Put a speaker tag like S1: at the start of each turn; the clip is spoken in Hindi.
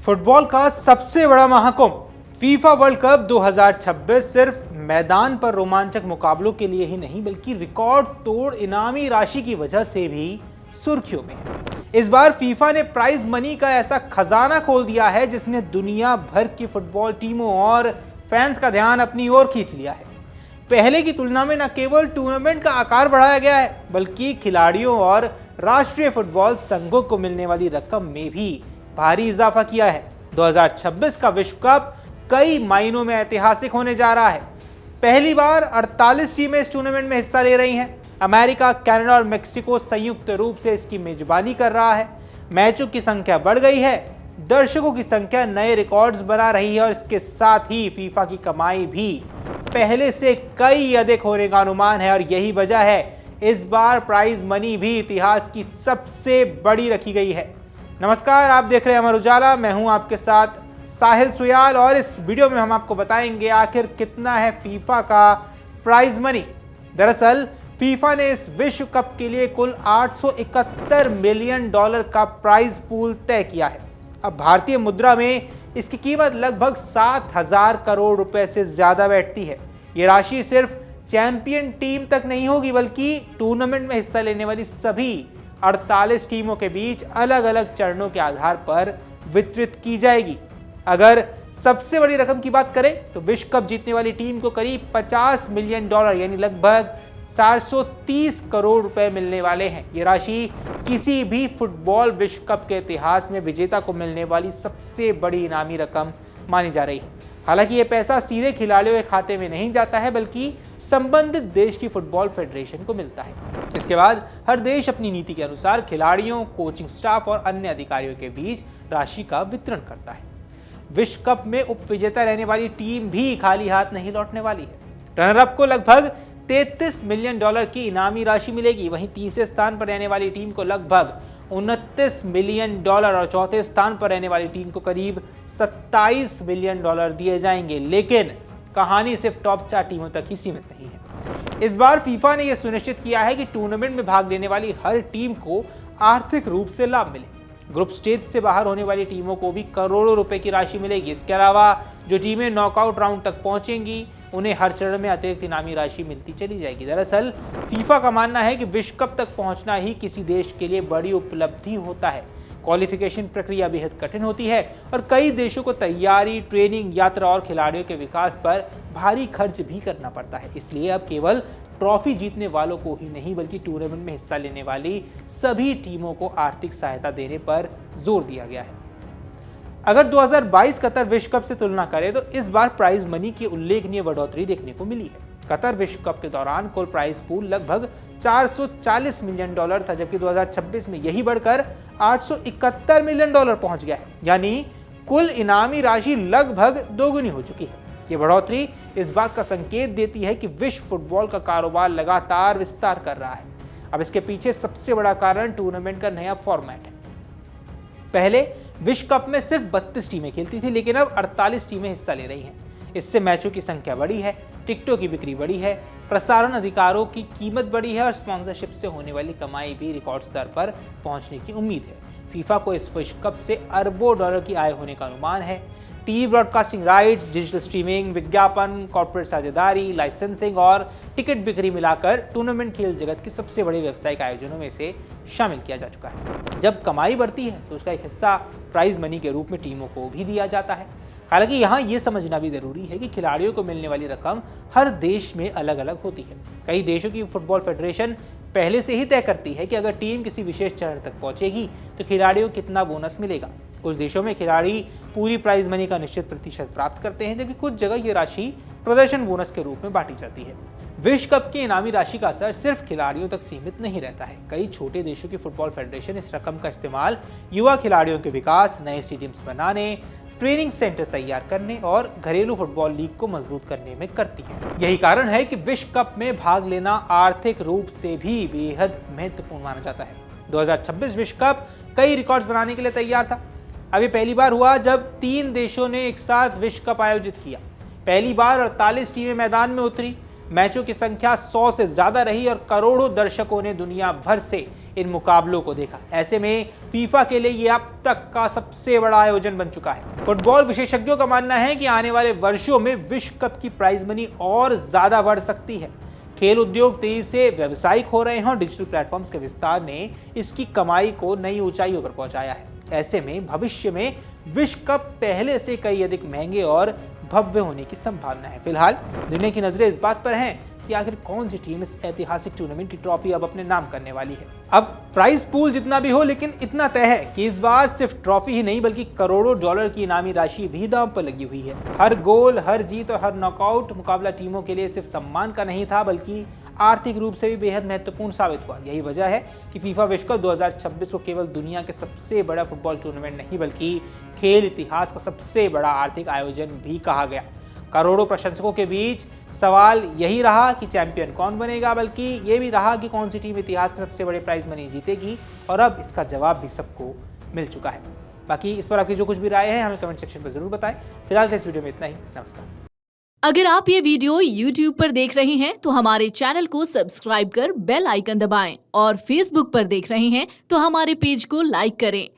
S1: फुटबॉल का सबसे बड़ा महाकुंभ फीफा वर्ल्ड कप 2026 सिर्फ मैदान पर रोमांचक मुकाबलों के लिए ही नहीं बल्कि रिकॉर्ड तोड़ इनामी राशि की वजह से भी सुर्खियों में है। इस बार फीफा ने प्राइज मनी का ऐसा खजाना खोल दिया है जिसने दुनिया भर की फुटबॉल टीमों और फैंस का ध्यान अपनी ओर खींच लिया है। पहले की तुलना में न केवल टूर्नामेंट का आकार बढ़ाया गया है बल्कि खिलाड़ियों और राष्ट्रीय फुटबॉल संघों को मिलने वाली रकम में भी भारी इजाफा किया है। 2026 का विश्व कप कई मायनों में ऐतिहासिक होने जा रहा है। पहली बार 48 टीमें इस टूर्नामेंट में हिस्सा ले रही हैं। अमेरिका, कनाडा और मेक्सिको संयुक्त रूप से इसकी मेजबानी कर रहा है। मैचों की संख्या बढ़ गई है, दर्शकों की संख्या नए रिकॉर्ड्स बना रही है और इसके साथ ही फीफा की कमाई भी पहले से कई अधिक होने का अनुमान है और यही वजह है इस बार प्राइज मनी भी इतिहास की सबसे बड़ी रखी गई है। नमस्कार, आप देख रहे हैं अमर उजाला। मैं हूं आपके साथ साहिल सुयाल और इस वीडियो में हम आपको बताएंगे आखिर कितना है फीफा का प्राइज मनी। दरअसल फीफा ने इस विश्व कप के लिए कुल $871 मिलियन का प्राइज पूल तय किया है। अब भारतीय मुद्रा में इसकी कीमत लगभग 7,000 करोड़ रुपए से ज्यादा बैठती है। ये राशि सिर्फ चैंपियन टीम तक नहीं होगी बल्कि टूर्नामेंट में हिस्सा लेने वाली सभी 48 टीमों के बीच अलग अलग चरणों के आधार पर वितरित की जाएगी। अगर सबसे बड़ी रकम की बात करें तो विश्व कप जीतने वाली टीम को करीब $50 मिलियन यानी लगभग 430 करोड़ रुपए मिलने वाले हैं। ये राशि किसी भी फुटबॉल विश्व कप के इतिहास में विजेता को मिलने वाली सबसे बड़ी इनामी रकम मानी जा रही है। हालांकि ये पैसा सीधे खिलाड़ियों के खाते में नहीं जाता है बल्कि संबंधित देश की फुटबॉल फेडरेशन को मिलता है। इसके बाद हर देश अपनी नीति के अनुसार खिलाड़ियों, कोचिंग स्टाफ और अन्य अधिकारियों के बीच राशि का वितरण करता है। विश्व कप में उपविजेता रहने वाली टीम भी खाली हाथ नहीं लौटने वाली है। रनरअप को लगभग $33 मिलियन की इनामी राशि मिलेगी। वहीं तीसरे स्थान पर रहने वाली टीम को लगभग $29 मिलियन और चौथे स्थान पर रहने वाली टीम को करीब $27 मिलियन दिए जाएंगे। लेकिन कहानी सिर्फ टॉप 4 टीमों तक ही सीमित नहीं है। इस बार फीफा ने यह सुनिश्चित किया है कि टूर्नामेंट में भाग लेने वाली हर टीम को आर्थिक रूप से लाभ मिले। ग्रुप स्टेज से बाहर होने वाली टीमों को भी करोड़ों रुपए की राशि मिलेगी। इसके अलावा जो टीमें नॉकआउट राउंड तक पहुंचेंगी उन्हें हर चरण में अतिरिक्त इनामी राशि मिलती चली जाएगी। दरअसल फीफा का मानना है कि विश्व कप तक पहुंचना ही किसी देश के लिए बड़ी उपलब्धि होता है। क्वालिफिकेशन प्रक्रिया बेहद कठिन होती है और कई देशों को तैयारी, ट्रेनिंग, यात्रा और खिलाड़ियों के विकास पर भारी खर्च भी करना पड़ता है। इसलिए अब केवल ट्रॉफी जीतने वालों को ही नहीं बल्कि टूर्नामेंट में हिस्सा लेने वाली सभी टीमों को आर्थिक सहायता देने पर जोर दिया गया है। अगर 2022 कतर विश्व कप से तुलना करें तो इस बार प्राइज मनी की उल्लेखनीय बढ़ोतरी देखने को मिली है। कतर विश्व कप के दौरान कुल प्राइज पूल लगभग $440 मिलियन था, जबकि 2026 में यही बढ़कर $871 मिलियन पहुंच गया है। यानी कुल इनामी राशि लगभग दोगुनी हो चुकी है। ये बढ़ोतरी इस बात का संकेत देती है कि विश्व फुटबॉल का कारोबार लगातार विस्तार कर रहा है। अब इसके पीछे सबसे बड़ा कारण टूर्नामेंट का नया फॉर्मेट है। पहले विश्व कप में सिर्फ 32 टीमें खेलती थी लेकिन अब 48 टीमें हिस्सा ले रही हैं। इससे मैचों की संख्या बढ़ी है, टिकटों की बिक्री बढ़ी है, प्रसारण अधिकारों की कीमत बढ़ी है और स्पॉन्सरशिप से होने वाली कमाई भी रिकॉर्ड स्तर पर पहुंचने की उम्मीद है। फीफा को इस विश्व कप से अरबों डॉलर की आय होने का अनुमान है। TV broadcasting rights, digital streaming, विज्ञापन, कॉर्पोरेट साझेदारी, लाइसेंसिंग और टिकट बिक्री मिलाकर टूर्नामेंट खेल जगत के सबसे बड़े व्यावसायिक आयोजनों में से शामिल किया जा चुका है। जब कमाई बढ़ती है तो उसका एक हिस्सा प्राइज मनी के रूप में टीमों को भी दिया जाता है। हालांकि यहाँ ये समझना भी जरूरी है कि खिलाड़ियों को मिलने वाली रकम हर देश में अलग अलग होती है। कई देशों की फुटबॉल फेडरेशन पहले से ही तय करती है कि अगर टीम किसी विशेष चरण तक पहुंचेगी तो खिलाड़ियों को कितना बोनस मिलेगा। कुछ देशों में खिलाड़ी पूरी प्राइज मनी का निश्चित प्रतिशत प्राप्त करते हैं, जबकि कुछ जगह ये राशि प्रदर्शन बोनस के रूप में बांटी जाती है। विश्व कप की इनामी राशि का असर सिर्फ खिलाड़ियों तक सीमित नहीं रहता है। कई छोटे देशों की फुटबॉल फेडरेशन इस रकम का इस्तेमाल युवा खिलाड़ियों के विकास, नए स्टेडियम्स बनाने, ट्रेनिंग सेंटर तैयार करने और घरेलू फुटबॉल लीग को मजबूत करने में करती है। यही कारण है कि विश्व कप में भाग लेना आर्थिक रूप से भी बेहद महत्वपूर्ण माना जाता है। 2026 विश्व कप कई रिकॉर्ड्स बनाने के लिए तैयार था। अभी पहली बार हुआ जब 3 देशों ने एक साथ विश्व कप आयोजित किया। पहली बार 48 टीमें मैदान में उतरी। मैचों की संख्या 100 से ज्यादा रही और करोड़ों दर्शकों ने दुनिया भर से इन मुकाबलों को देखा। ऐसे में फीफा के लिए ये अब तक का सबसे बड़ा आयोजन बन चुका है। फुटबॉल विशेषज्ञों का मानना है कि आने वाले वर्षों में विश्व कप की प्राइज मनी और ज्यादा बढ़ सकती है। खेल उद्योग तेजी से व्यावसायिक हो रहे हैं और डिजिटल प्लेटफॉर्म्स के विस्तार ने इसकी कमाई को नई ऊंचाइयों पर पहुंचाया है। ऐसे में भविष्य में विश्व कप पहले से कई अधिक महंगे और भव्य होने की संभावना है। फिलहाल दुनिया की नजरें इस बात पर हैं कि आखिर कौन सी टीम इस ऐतिहासिक टूर्नामेंट की ट्रॉफी अब अपने नाम करने वाली है। अब प्राइस पूल जितना भी हो, लेकिन इतना तय है कि इस बार सिर्फ ट्रॉफी ही नहीं बल्कि करोड़ों डॉलर की इनामी राशि भी दांव पर लगी हुई है। हर गोल, हर जीत और हर नॉकआउट मुकाबला टीमों के लिए सिर्फ सम्मान का नहीं था बल्कि आर्थिक रूप से भी बेहद महत्वपूर्ण साबित हुआ। यही वजह है कि फीफा विश्व कप 2026 को केवल दुनिया के सबसे बड़ा फुटबॉल टूर्नामेंट नहीं बल्कि खेल इतिहास का सबसे बड़ा आर्थिक आयोजन भी कहा गया। करोड़ों प्रशंसकों के बीच सवाल यही रहा कि चैंपियन कौन बनेगा, बल्कि ये भी रहा कि कौन सी टीम इतिहास के सबसे बड़े प्राइज मनी जीतेगी, और अब इसका जवाब भी सबको मिल चुका है। बाकी इस पर आपकी जो कुछ भी राय है हमें कमेंट सेक्शन पर जरूर बताएं। फिलहाल से इस वीडियो में इतना ही। नमस्कार।
S2: अगर आप ये वीडियो YouTube पर देख रहे हैं तो हमारे चैनल को सब्सक्राइब कर बेल आइकन दबाएं, और Facebook पर देख रहे हैं तो हमारे पेज को लाइक करें।